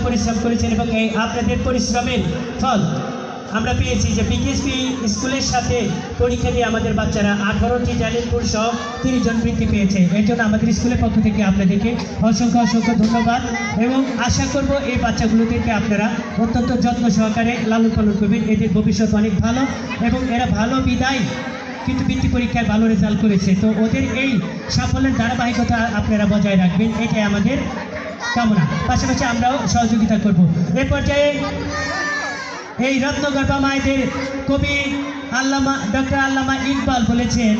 পরিশ্রম করেছেন এবং এই আপনাদের পরিশ্রমের ফল আমরা পেয়েছি যে পিকেএসপি স্কুলের সাথে পরীক্ষা দিয়ে আমাদের বাচ্চারা 18টি জালিলপুর সহ 30 জন বৃত্তি পেয়েছে। এর জন্য আমাদের স্কুলের পক্ষ থেকে আপনাদেরকে অসংখ্য অসংখ্য ধন্যবাদ এবং আশা করব এই বাচ্চাগুলোদেরকে আপনারা অত্যন্ত যত্ন সহকারে লালন পালন করবেন। এদের ভবিষ্যৎ অনেক ভালো এবং এরা ভালো বিদায় কিন্তু বৃত্তি পরীক্ষায় ভালো রেজাল্ট করেছে, তো ওদের এই সাফল্যের ধারাবাহিকতা আপনারা বজায় রাখবেন, এটাই আমাদের কামনা। পাশাপাশি আমরাও সহযোগিতা করব। এ পর্যায়ে এই রত্নগর্ভা মায়েদের কবি ডক্টর আল্লামা ইকবাল বলেছেন,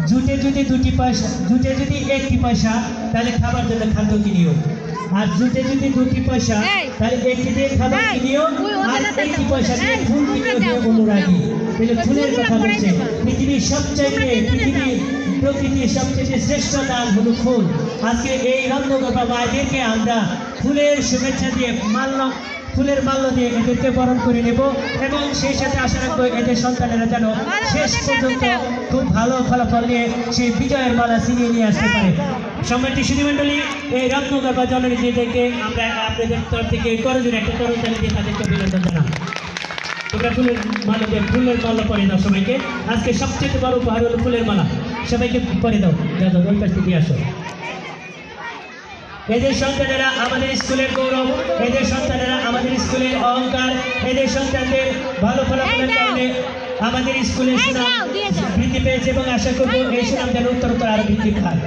জুটে যদি 2টি পয়সা, জুটে যদি 1টি পয়সা তাহলে খাবার জন্য খাদ্য কিনিও, আর জুটে যদি 2টি পয়সা তাহলে 1টি দিয়ে খাবার কিনিও, আর 1টি পয়সা দিয়ে ফুল কিনিও দিয়ে অনুরাগী। তাহলে ফুলের কথা বলছে, পৃথিবীর প্রকৃতির সবচেয়ে শ্রেষ্ঠ দান হলো ফুল। আজকে এই রত্নগর্ভা মায়েদেরকে আমরা ফুলের শুভেচ্ছা দিয়ে ফুলের মাল্য দিয়ে এদেরকে বরণ করে নেব এবং সেই সাথে আশা রাখবো এদের সন্তানেরা যেন শেষ পর্যন্ত খুব ভালো ফলাফল নিয়ে সেই বিজয়ের মালা ছিনিয়ে নিয়ে আসতে পারে। সম্মানিত সুধীমণ্ডলী, এই রত্নগর্ভা জননীদেরকে আমরা আপনাদের তরফ থেকে করজোড়ে একটা করতালি দিয়ে তাদেরকে অভিনন্দন জানাই। তোমরা ফুলের মালা পরে দাও সবাইকে। আজকে সবচেয়ে বড় উপহার হলো ফুলের মালা, সবাইকে পরে দাও। দাদা ওই পাশ থেকে আসো। এদের সন্তানেরা আমাদের স্কুলের গৌরব, এদের সন্তানেরা আমাদের স্কুলের অহংকার, এদের সন্তানদের ভালো ফলাফলের কারণে আমাদের স্কুলের সুনাম বৃদ্ধি পেয়েছে এবং আশা করবো এই সুনাম যেন উত্তরোত্তর আরো বৃদ্ধি পায়।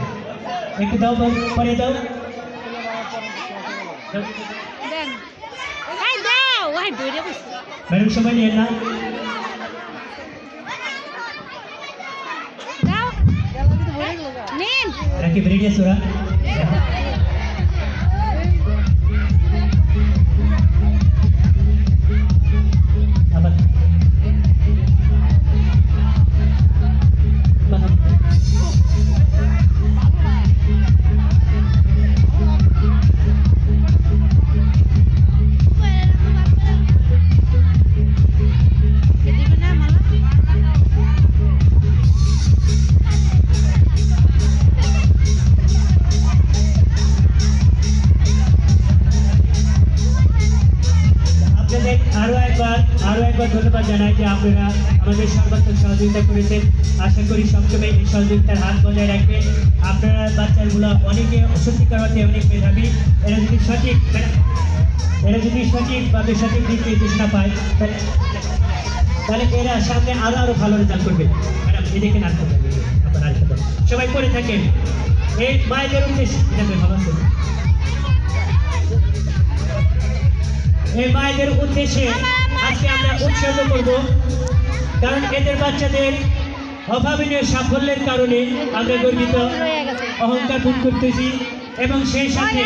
একটু দাও, পরে দাও। ম্যাডাম সময় নিয়ে না, নাকি ব্রিটিশ ওরা আরো একবার ধন্যবাদ জানাই যে আপনারা আমাদের সর্বাত্মক সহযোগিতা করেছেন। আশা করি সবসময় এই সহযোগিতার হাত বজায় রাখবেন। আপনারা বাচ্চাগুলো অনেকে সত্যিকার অর্থে অনেক মেধাবী, এরা যদি সঠিকভাবে সঠিক দিক নির্দেশনা পায় তাহলে এরা সামনে আরো ভালো রেজাল্ট করবে। ম্যাডাম এদিকে নাচতে পারবে, আপনারা সবাই করে থাকেন। এই মায়েদের উদ্দেশ্যে এই মায়েদের উদ্দেশ্যে আজকে আমরা উৎসর্গ করব, কারণ এদের বাচ্চাদের অভাবনীয় সাফল্যের কারণে আমরা গর্বিত, অহংকার বোধ করতেছি এবং সেই সাথে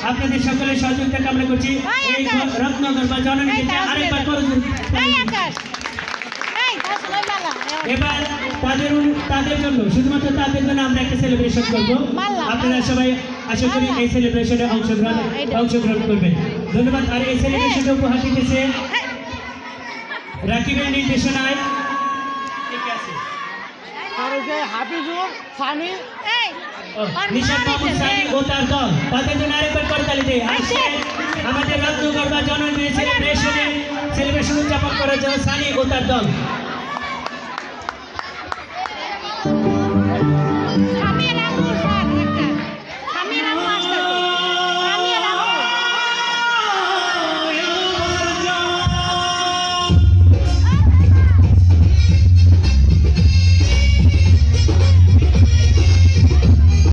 আপনাদের সকলের সহযোগিতা কামনা করছি। এই রত্নগর্ভা জননীকে আরেকবার এবার তাদের জন্য, শুধুমাত্র তাদের জন্য আমরা একটা সেলিব্রেশন করবো। আপনারা সবাই আশা করি এই সেলিব্রেশনে অংশগ্রহণ করবেন। ধন্যবাদ। আর এই সেলিব্রেশনে উপহার দিতেছে রাকিবের নির্দেশনায় নিশাদ মাহমুদ সানি ও তার দল, তাদের জন্য আরেকবার করতালি দেয়। আমাদের রত্নগর্ভা জননী সেলিব্রেশন উদযাপন করার জন্য সানি ও তার দল।